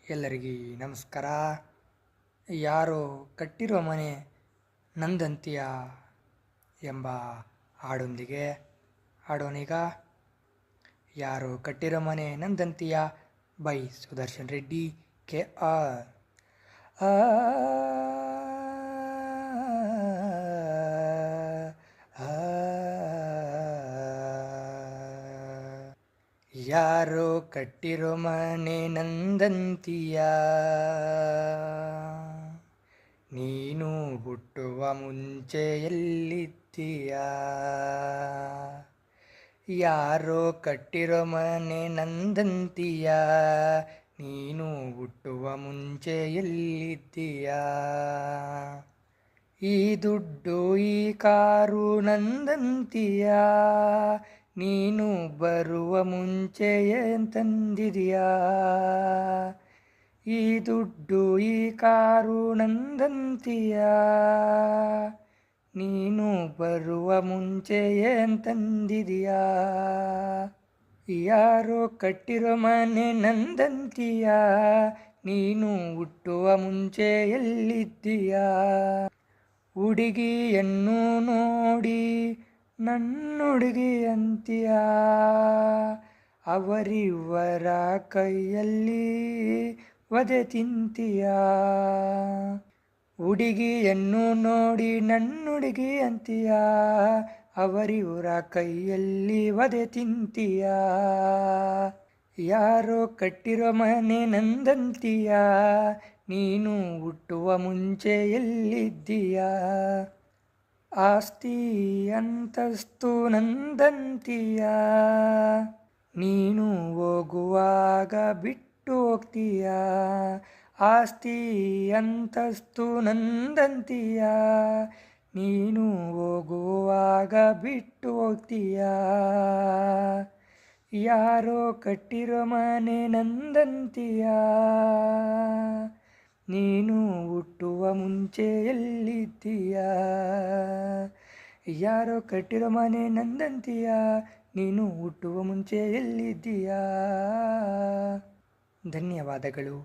ಎಲ್ಲರಿಗೂ ನಮಸ್ಕಾರ. ಯಾರೋ ಕಟ್ಟಿರುವ ಮನೆ ನಂದಂತಿಯ ಎಂಬ ಹಾಡೊಂದಿಗೆ ಹಾಡೋನೀಗ. ಯಾರೋ ಕಟ್ಟಿರೋ ಮನೆ ನಂದಂತಿಯ ಬೈ ಸುದರ್ಶನ್ ರೆಡ್ಡಿ KR. ಯಾರೋ ಕಟ್ಟಿರೋ ಮನೆ ನಂದಂತಿಯ, ನೀನು ಹುಟ್ಟುವ ಮುಂಚೆ ಎಲ್ಲಿದ್ದೀಯ? ಯಾರೋ ಕಟ್ಟಿರೋ ಮನೆ ನಂದಂತಿಯ, ನೀನು ಹುಟ್ಟುವ ಮುಂಚೆ ಎಲ್ಲಿದ್ದೀಯ? ಈ ದುಡ್ಡು ಈ ಕಾರು ನಂದಂತಿಯ, ನೀನು ಬರುವ ಮುಂಚೆ ಏನ್ ತಂದಿದೆಯಾ? ಈ ದುಡ್ಡು ಈ ಕಾರು ನಂದಂತಿಯ, ನೀನು ಬರುವ ಮುಂಚೆ ಏನ್ ತಂದಿದೆಯಾ? ಯಾರೋ ಕಟ್ಟಿರೋ ಮನೆ ನಂದಂತಿಯ, ನೀನು ಹುಟ್ಟುವ ಮುಂಚೆ ಎಲ್ಲಿದ್ದೀಯಾ? ಹುಡುಗಿಯನ್ನು ನೋಡಿ ನನ್ನುಡುಗಿ ಅಂತೀಯ, ಅವರಿವರ ಕೈಯಲ್ಲಿ ವಧೆ ತಿಂತೀಯ. ಹುಡುಗಿಯನ್ನು ನೋಡಿ ನನ್ನುಡುಗಿ ಅಂತೀಯ, ಅವರಿವರ ಕೈಯಲ್ಲಿ ವಧೆ ತಿಂತೀಯ. ಯಾರೋ ಕಟ್ಟಿರೋ ಮನೆ ನಂದಂತಿಯ, ನೀನು ಹುಟ್ಟುವ ಮುಂಚೆ ಎಲ್ಲಿದ್ದೀಯ? ಆಸ್ತಿ ಅಂತಸ್ತು ನಂದಂತಿಯ, ನೀನು ಹೋಗುವಾಗ ಬಿಟ್ಟು ಹೋಗ್ತೀಯ. ಆಸ್ತಿ ಅಂತಸ್ತು ನಂದಂತಿಯ, ನೀನು ಹೋಗುವಾಗ ಬಿಟ್ಟು ಹೋಗ್ತೀಯ. ಯಾರೋ ಕಟ್ಟಿರೋ ಮನೆ ನಂದಂತಿಯ, ನೀನು ಹುಟ್ಟುವ ಮುಂಚೆ ಎಲ್ಲಿದ್ದೀಯ? ಯಾರೋ ಕಟ್ಟಿರೋ ಮನೆ ನಂದಂತಿಯ, ನೀನು ಹುಟ್ಟುವ ಮುಂಚೆ ಎಲ್ಲಿದ್ದೀಯ? ಧನ್ಯವಾದಗಳು.